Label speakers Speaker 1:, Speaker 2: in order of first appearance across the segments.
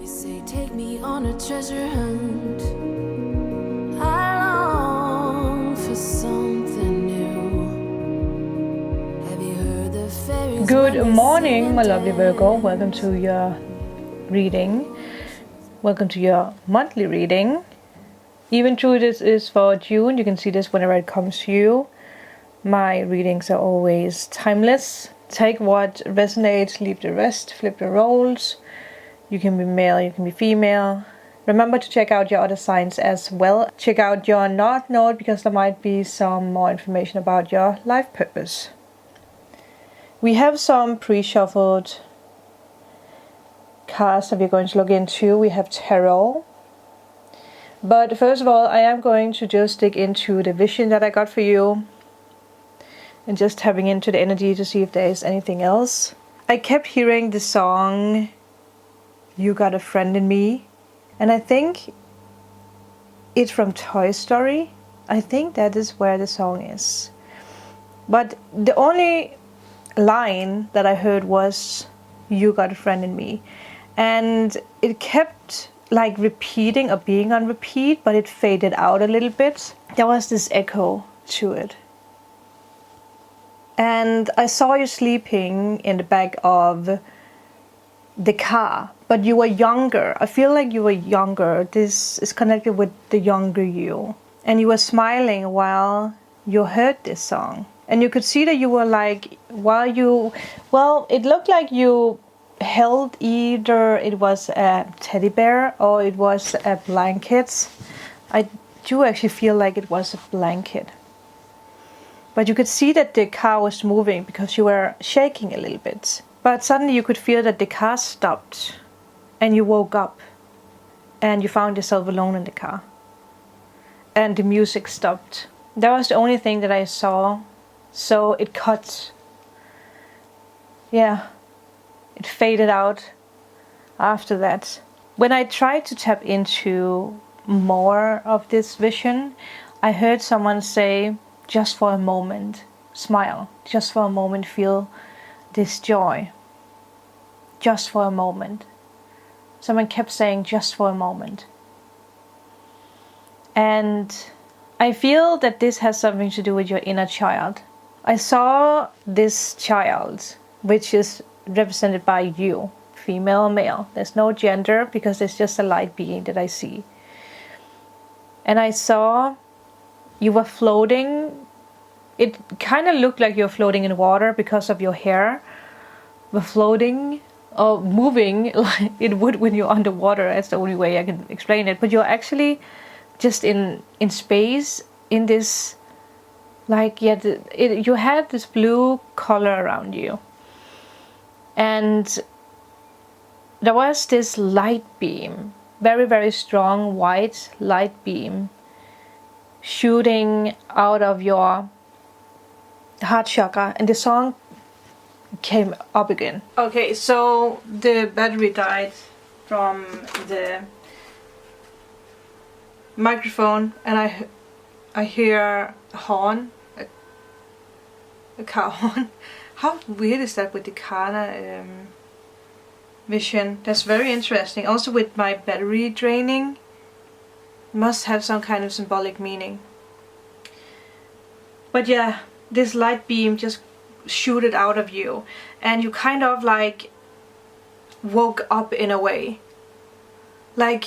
Speaker 1: say take me on a treasure hunt. I long for something new. Have you heard the fairies?
Speaker 2: Good morning, my lovely Virgo. Welcome to your reading. Welcome to your monthly reading. Even though this is for June, you can see this whenever it comes to you. My readings are always timeless. Take what resonates, leave the rest, flip the roles. You can be male, you can be female. Remember to check out your other signs as well. Check out your North Node because there might be some more information about your life purpose. We have some pre-shuffled cards that we're going to look into. We have tarot. But first of all, I am going to just dig into the vision that I got for you. And just tapping into the energy to see if there is anything else. I kept hearing the song You Got a Friend in Me. And I think it's from Toy Story. I think that is where the song is. But the only line that I heard was You Got a Friend in Me. And it kept like repeating or being on repeat, but it faded out a little bit. There was this echo to it. And I saw you sleeping in the back of the car, but you were younger. I feel like you were younger. This is connected with the younger you. And you were smiling while you heard this song. And you could see that you were like, it looked like you held either it was a teddy bear or it was a blanket. I do actually feel like it was a blanket. But you could see that the car was moving because you were shaking a little bit. But suddenly you could feel that the car stopped and you woke up and you found yourself alone in the car. And the music stopped. That was the only thing that I saw. So it cut. Yeah, it faded out after that. When I tried to tap into more of this vision, I heard someone say, just for a moment, smile. Just for a moment, feel this joy. Just for a moment. Someone kept saying, just for a moment. And I feel that this has something to do with your inner child. I saw this child, which is represented by you, female or male. There's no gender because there's just a light being that I see. And I saw you were floating. It kind of looked like you're floating in water because of your hair. But floating or moving like it would when you're underwater. That's the only way I can explain it. But you're actually just in space in this, like, yeah, you had this blue color around you. And there was this light beam, very, very strong white light beam shooting out of your heart chakra, and the song came up again. Okay, so the battery died from the microphone, and I hear a horn, a car horn. How weird is that with the car vision? That's very interesting. Also with my battery draining, must have some kind of symbolic meaning. But yeah, this light beam just shooted out of you and you kind of like woke up in a way. Like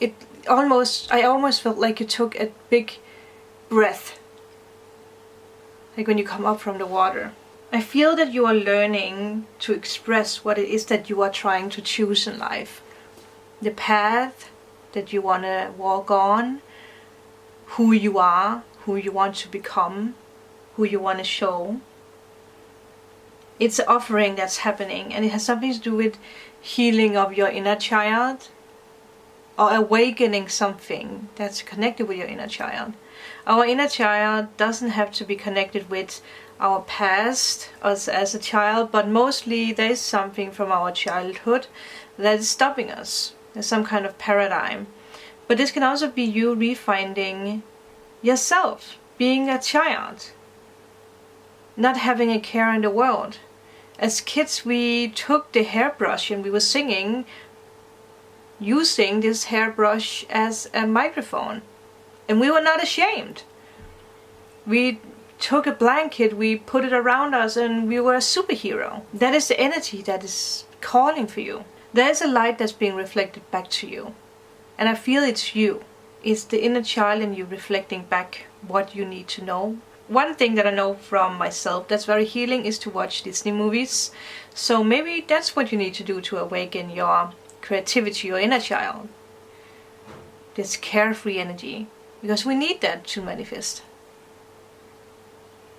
Speaker 2: I almost felt like you took a big breath. Like when you come up from the water. I feel that you are learning to express what it is that you are trying to choose in life. The path that you want to walk on, who you are, who you want to become, who you want to show. It's an offering that's happening, and it has something to do with healing of your inner child or awakening something that's connected with your inner child. Our inner child doesn't have to be connected with our past as a child, but mostly there is something from our childhood that is stopping us. There's some kind of paradigm. But this can also be you refinding yourself, being a child, not having a care in the world. As kids, we took the hairbrush and we were singing using this hairbrush as a microphone. And we were not ashamed. We took a blanket, we put it around us, and we were a superhero. That is the energy that is calling for you. There is a light that's being reflected back to you. And I feel it's you. It's the inner child in you reflecting back what you need to know. One thing that I know from myself that's very healing is to watch Disney movies. So maybe that's what you need to do to awaken your creativity, your inner child. This carefree energy. Because we need that to manifest.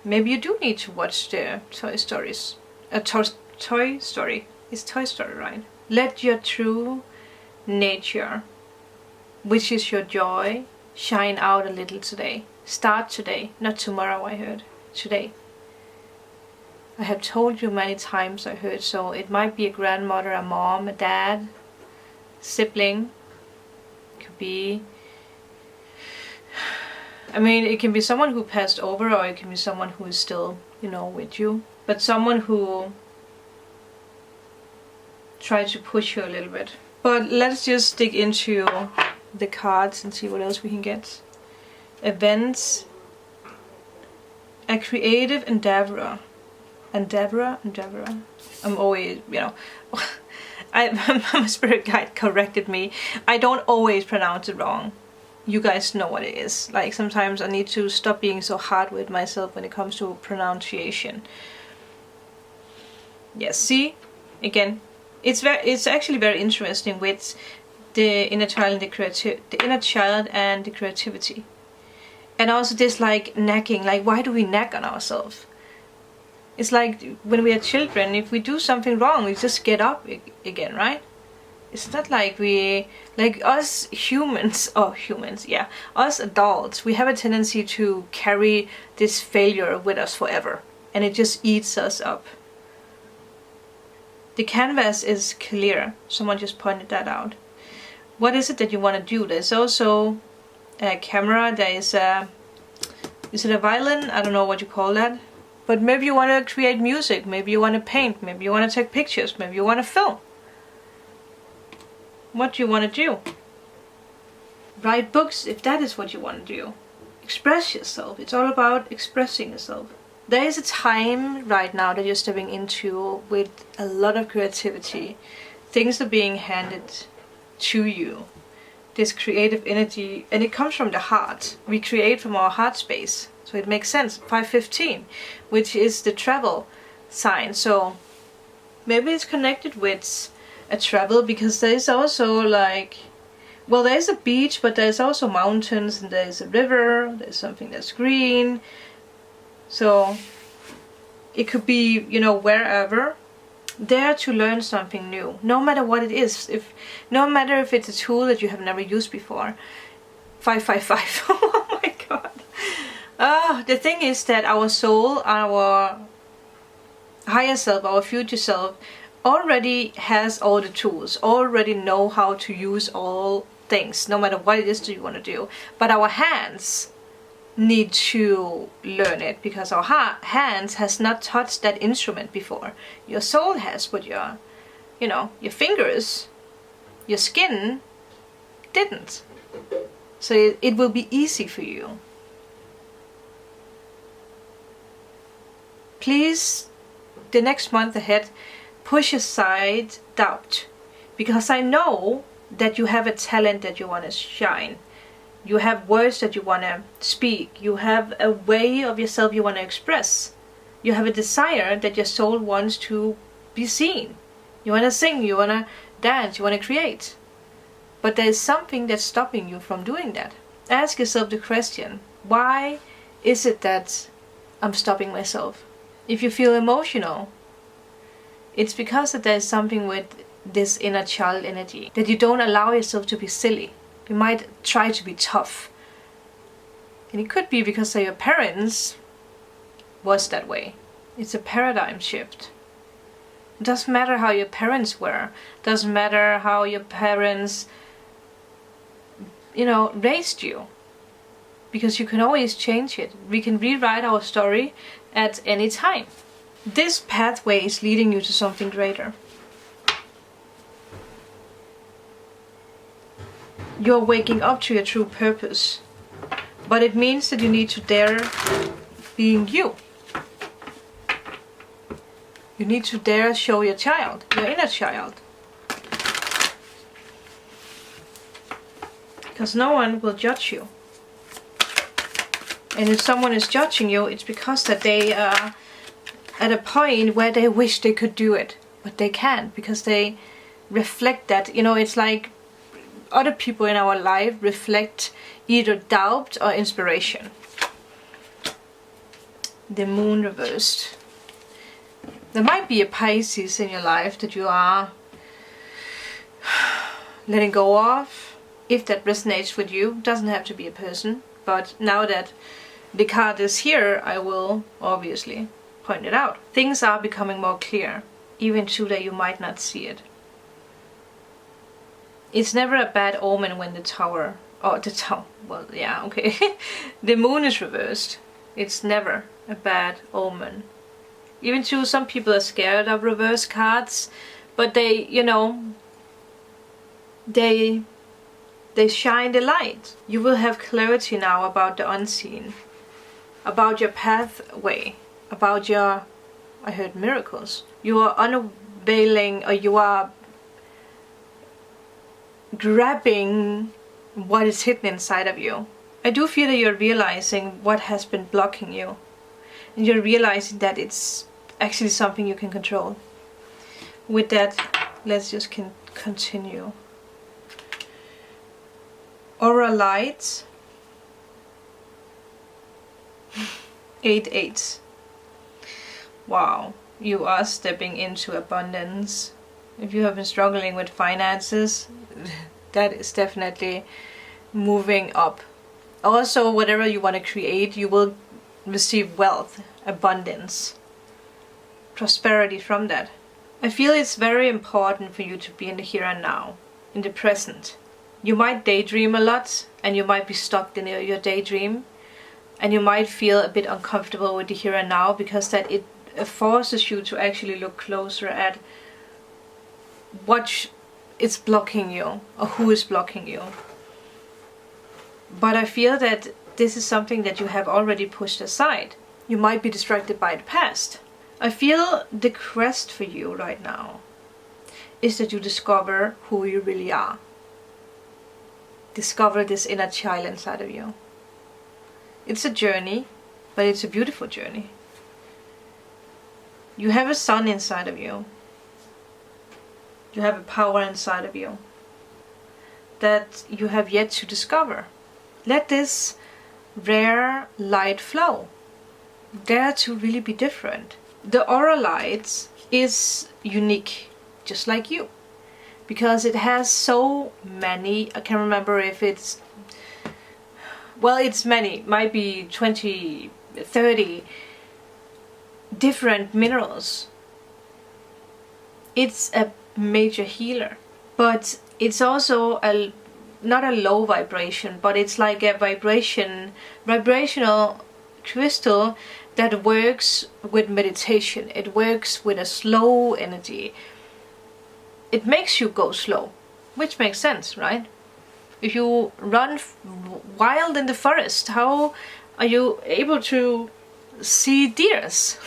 Speaker 2: Maybe you do need to watch the Toy Stories. Toy Story. It's Toy Story, right? Let your true nature, which is your joy, shine out a little today. Start today, not tomorrow, I heard. Today. I have told you many times, I heard, so it might be a grandmother, a mom, a dad, sibling. It could be... I mean, it can be someone who passed over, or it can be someone who is still, with you. But someone who tried to push you a little bit. But let's just dig into the cards and see what else we can get. Events. A creative endeavor. Endeavor. I'm always, my spirit guide corrected me. I don't always pronounce it wrong. You guys know what it is. Like, sometimes I need to stop being so hard with myself when it comes to pronunciation. Yes, see? Again, it's actually very interesting with the inner child and the inner child and the creativity. And also this like nagging, like why do we nag on ourselves? It's like when we are children, if we do something wrong, we just get up again, right? It's not like us humans, us adults, we have a tendency to carry this failure with us forever. And it just eats us up. The canvas is clear. Someone just pointed that out. What is it that you want to do? There's also a camera. There is is it a violin? I don't know what you call that. But maybe you want to create music. Maybe you want to paint. Maybe you want to take pictures. Maybe you want to film. What do you want to do? Write books if that is what you want to do. Express yourself. It's all about expressing yourself. There is a time right now that you're stepping into with a lot of creativity. Things are being handed to you. This creative energy, and it comes from the heart. We create from our heart space. So it makes sense. 515, which is the travel sign. So maybe it's connected with a travel, because there is also there's a beach, but there's also mountains, and there's a river, there's something that's green. So it could be, wherever, there to learn something new, no matter what it is. No matter if it's a tool that you have never used before. 555. Oh my god. The thing is that our soul, our higher self, our future self, already has all the tools, already know how to use all things, no matter what it is that you want to do. But our hands need to learn it, because our hands has not touched that instrument before. Your soul has, but your fingers, your skin didn't. So it will be easy for you. Please, the next month ahead, push aside doubt, because I know that you have a talent that you want to shine. You have words that you want to speak. You have a way of yourself you want to express. You have a desire that your soul wants to be seen. You want to sing, you want to dance, you want to create. But there is something that's stopping you from doing that. Ask yourself the question, why is it that I'm stopping myself? If you feel emotional, it's because that there is something with this inner child energy, that you don't allow yourself to be silly. You might try to be tough. And it could be because your parents was that way. It's a paradigm shift. It doesn't matter how your parents were. It doesn't matter how your parents, raised you. Because you can always change it. We can rewrite our story at any time. This pathway is leading you to something greater. you're waking up to your true purpose. But it means that you need to dare being you. You need to dare show your child, your inner child. Because no one will judge you. And if someone is judging you, it's because that they are at a point where they wish they could do it. But they can't, because they reflect that. You know, it's like other people in our life reflect either doubt or inspiration. The moon reversed. There might be a Pisces in your life that you are letting go of. If that resonates with you, it doesn't have to be a person. But now that the card is here, I will obviously point it out. Things are becoming more clear, even though you might not see it. It's never a bad omen when the tower, well, yeah, okay. The moon is reversed. It's never a bad omen. Even though some people are scared of reverse cards, but they, you know, they shine the light. You will have clarity now about the unseen, about your pathway, about your, I heard miracles. You are unveiling, or you are grabbing what is hidden inside of you. I do feel that you're realizing what has been blocking you. And you're realizing that it's actually something you can control. With that, let's just continue. Aura light. 8 8. Wow, you are stepping into abundance. If you have been struggling with finances, that is definitely moving up. Also, whatever you want to create, you will receive wealth, abundance, prosperity from that. I feel it's very important for you to be in the here and now, in the present. You might daydream a lot, and you might be stuck in your daydream, and you might feel a bit uncomfortable with the here and now, because that it forces you to actually look closer at what is blocking you, or who is blocking you. But I feel that this is something that you have already pushed aside. You might be distracted by the past. I feel the quest for you right now is that you discover who you really are. Discover this inner child inside of you. It's a journey, but it's a beautiful journey. You have a sun inside of you. You have a power inside of you that you have yet to discover. Let this rare light flow. Dare to really be different. The aura light is unique, just like you, because it has so many, I can't remember if it's, well, it's many, might be 20, 30 different minerals. It's a major healer, but it's also not a low vibration, but it's like a vibrational crystal that works with meditation. It works with a slow energy. It makes you go slow, which makes sense, right? If you run wild in the forest, how are you able to see deers?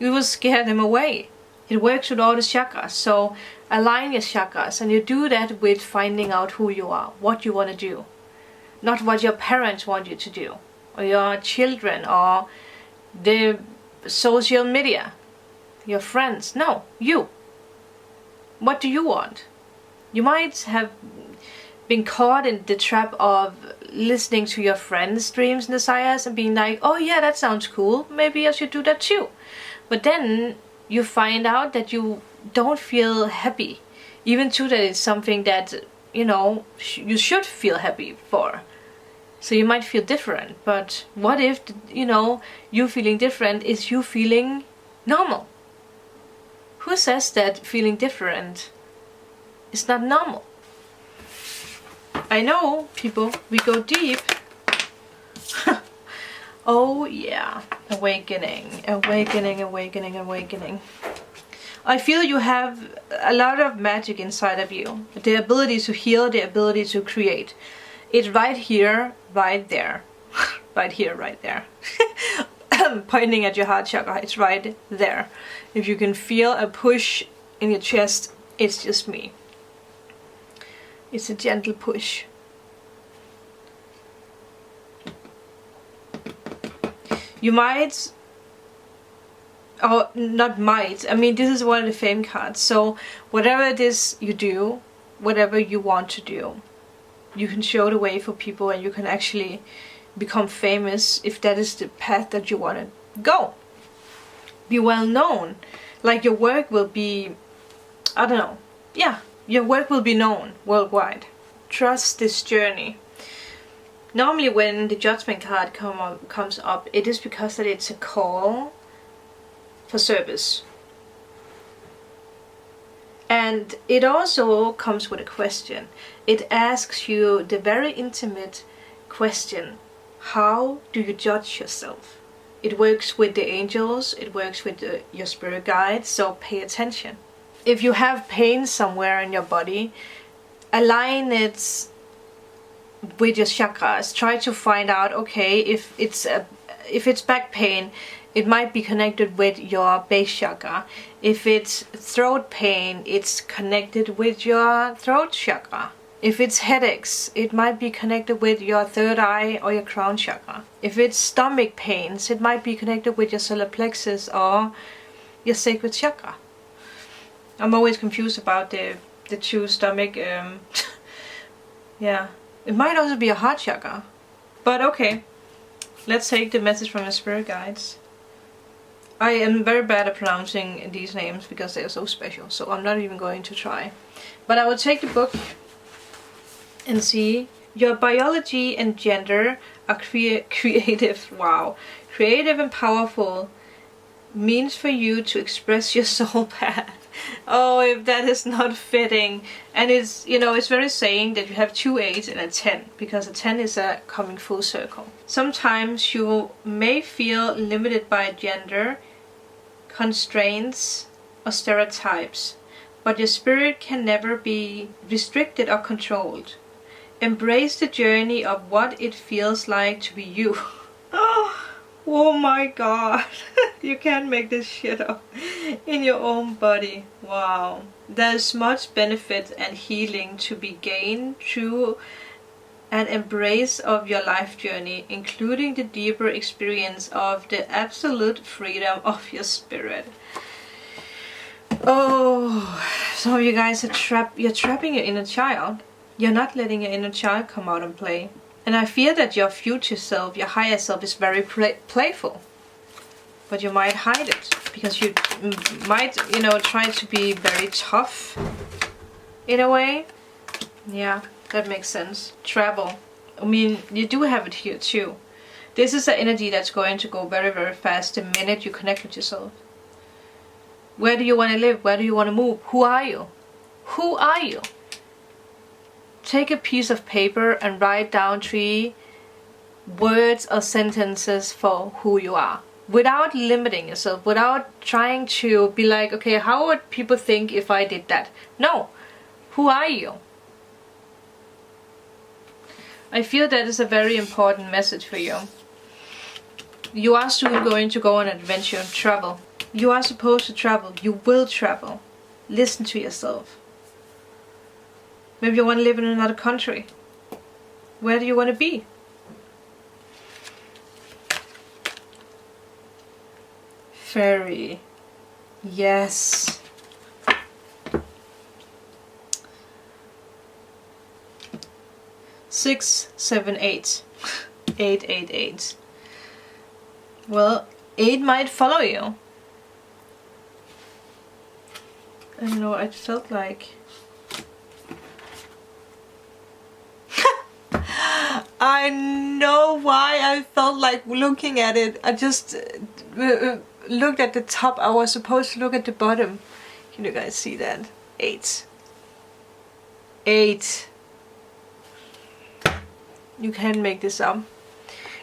Speaker 2: You will scare them away. It works with all the chakras, so align your chakras, and you do that with finding out who you are, what you want to do. Not what your parents want you to do, or your children, or the social media, your friends. No, you. What do you want? You might have been caught in the trap of listening to your friends' dreams and desires and being like, oh yeah, that sounds cool, maybe I should do that too. But then you find out that you don't feel happy, even though that it's something that, you know, you should feel happy for. So you might feel different, but what if, you know, you feeling different is you feeling normal? Who says that feeling different is not normal? I know, people, we go deep. Oh yeah, awakening, awakening, awakening, awakening. I feel you have a lot of magic inside of you. The ability to heal, the ability to create. It's right here, right there. Right here, right there. Pointing at your heart chakra, it's right there. If you can feel a push in your chest, it's just me. It's a gentle push. You might, or not might, I mean, this is one of the fame cards. So whatever it is you do, whatever you want to do, you can show the way for people, and you can actually become famous if that is the path that you want to go. Be well known. Like your work will be, I don't know, yeah, your work will be known worldwide. Trust this journey. Normally when the Judgment card comes up, it is because that it's a call for service. And it also comes with a question. It asks you the very intimate question: how do you judge yourself? It works with the angels, it works with your spirit guides, so pay attention. If you have pain somewhere in your body, align it with your chakras. Try to find out, okay, if it's back pain, it might be connected with your base chakra. If it's throat pain, it's connected with your throat chakra. If it's headaches, it might be connected with your third eye or your crown chakra. If it's stomach pains, it might be connected with your solar plexus or your sacral chakra. I'm always confused about the two stomach, yeah. It might also be a heart chakra. But okay, let's take the message from the spirit guides. I am very bad at pronouncing these names because they are so special, so I'm not even going to try. But I will take the book and see. Your biology and gender are creative. Wow. Creative and powerful means for you to express your soul path. Oh, if that is not fitting. And it's, you know, it's very saying that you have 2 8s and a 10, because a 10 is a coming full circle. Sometimes you may feel limited by gender constraints or stereotypes, but your spirit can never be restricted or controlled. Embrace the journey of what it feels like to be you. Oh my god. You can't make this shit up in your own body. Wow. There's much benefit and healing to be gained through an embrace of your life journey, including the deeper experience of the absolute freedom of your spirit. Oh, some of you guys are you're trapping your inner child. You're not letting your inner child come out and play. And I fear that your future self, your higher self, is very playful. But you might hide it, because you might, you know, try to be very tough in a way. Yeah, that makes sense. Travel. I mean, you do have it here too. This is an energy that's going to go very, very fast the minute you connect with yourself. Where do you want to live? Where do you want to move? Who are you? Who are you? Take a piece of paper and write down 3 words or sentences for who you are. Without limiting yourself, without trying to be like, okay, how would people think if I did that? No. Who are you? I feel that is a very important message for you. You are soon going to go on an adventure, travel. You are supposed to travel. You will travel. Listen to yourself. Maybe you want to live in another country. Where do you want to be? Fairy. Yes. Six, 7, 8. 8, 8, 8. Well, 8 might follow you. I don't know, I felt like... I know why I felt like looking at it. I just looked at the top. I was supposed to look at the bottom. Can you guys see that? 8. 8. You can't make this up.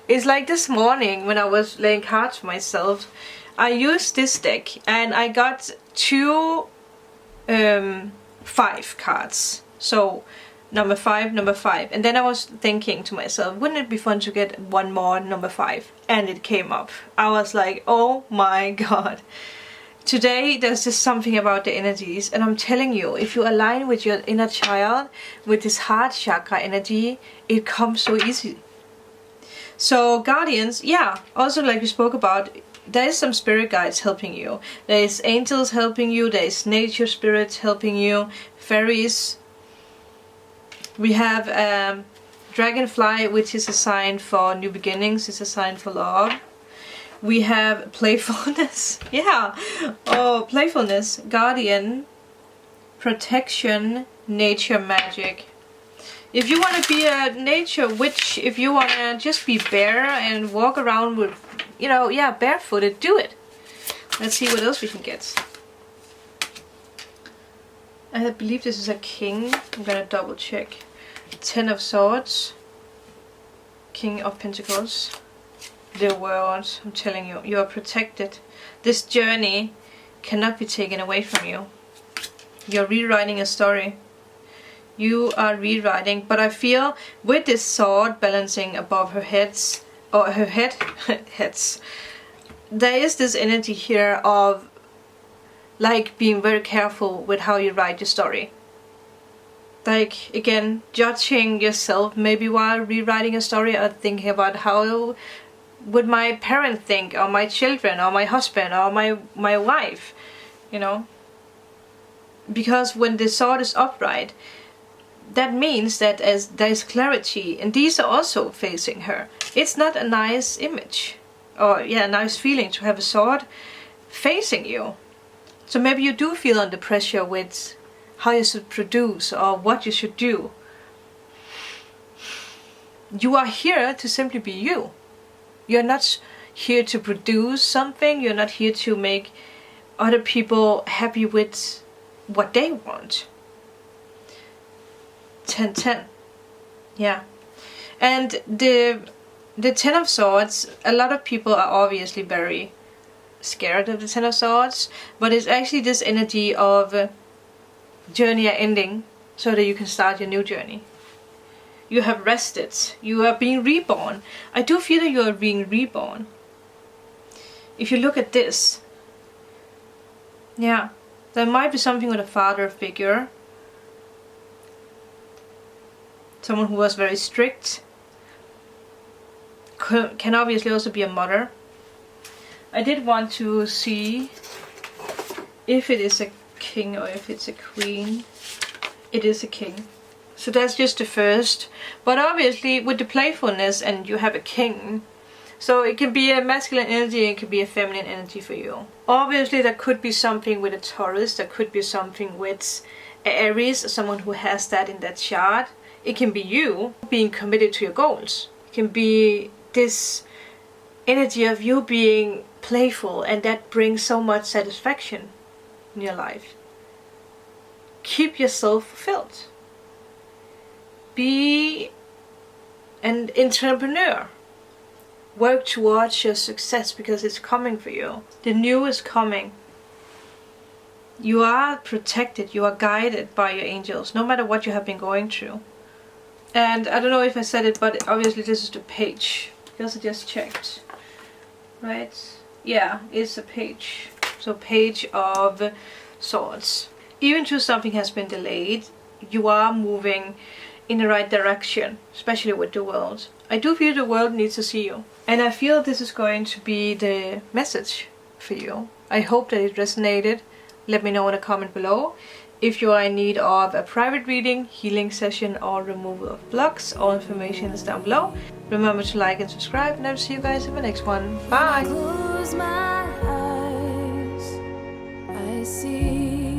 Speaker 2: It's like this morning when I was laying cards for myself. I used this deck and I got 2 5 cards. So number 5, and then I was thinking to myself, wouldn't it be fun to get one more number 5? And it came up. I was like, oh my god. Today there's just something about the energies, and I'm telling you, if you align with your inner child, with this heart chakra energy, it comes so easy. So guardians, yeah, also like we spoke about, there is some spirit guides helping you. There is angels helping you, there is nature spirits helping you, fairies. We have dragonfly, which is a sign for new beginnings, it's a sign for love. We have playfulness, yeah, oh, playfulness, guardian, protection, nature magic. If you want to be a nature witch, if you want to just be bare and walk around with, you know, yeah, barefooted, do it. Let's see what else we can get. I believe this is a king. I'm gonna double check. 10 of Swords, King of Pentacles. The world, I'm telling you, you are protected. This journey cannot be taken away from you. You're rewriting a story. You are rewriting, but I feel with this sword balancing above her heads, or her heads, there is this energy here of like being very careful with how you write your story. Like, again, judging yourself maybe while rewriting a story, or thinking about how would my parent think, or my children, or my husband, or my wife, you know. Because when the sword is upright, that means that as there is clarity, and these are also facing her. It's not a nice image, or yeah, a nice feeling to have a sword facing you. So maybe you do feel under pressure with how you should produce or what you should do. You are here to simply be you. You're not here to produce something. You're not here to make other people happy with what they want. 10-10. Yeah. And the 10 of Swords, a lot of people are obviously very scared of the 10 of Swords, but it's actually this energy of journey are ending so that you can start your new journey. You have rested. You are being reborn. I do feel that you are being reborn. If you look at this, yeah, there might be something with a father figure. Someone who was very strict. Can obviously also be a mother. I did want to see if it is a king or if it's a queen. It is a king. So that's just the first. But obviously with the playfulness, and you have a king, so it can be a masculine energy, it can be a feminine energy for you. Obviously there could be something with a Taurus, there could be something with Aries, someone who has that in that chart. It can be you being committed to your goals. It can be this energy of you being playful, and that brings so much satisfaction in your life. Keep yourself fulfilled. Be an entrepreneur. Work towards your success because it's coming for you. The new is coming. You are protected, you are guided by your angels, no matter what you have been going through. And I don't know if I said it, but obviously this is the page, because I just checked. Right? Yeah, it's a page. So Page of Swords. Even though something has been delayed, you are moving in the right direction, especially with the world. I do feel the world needs to see you. And I feel this is going to be the message for you. I hope that it resonated. Let me know in a comment below. If you are in need of a private reading, healing session, or removal of blocks, all information is down below. Remember to like and subscribe, and I'll see you guys in the next one. Bye!
Speaker 1: Close my eyes, I see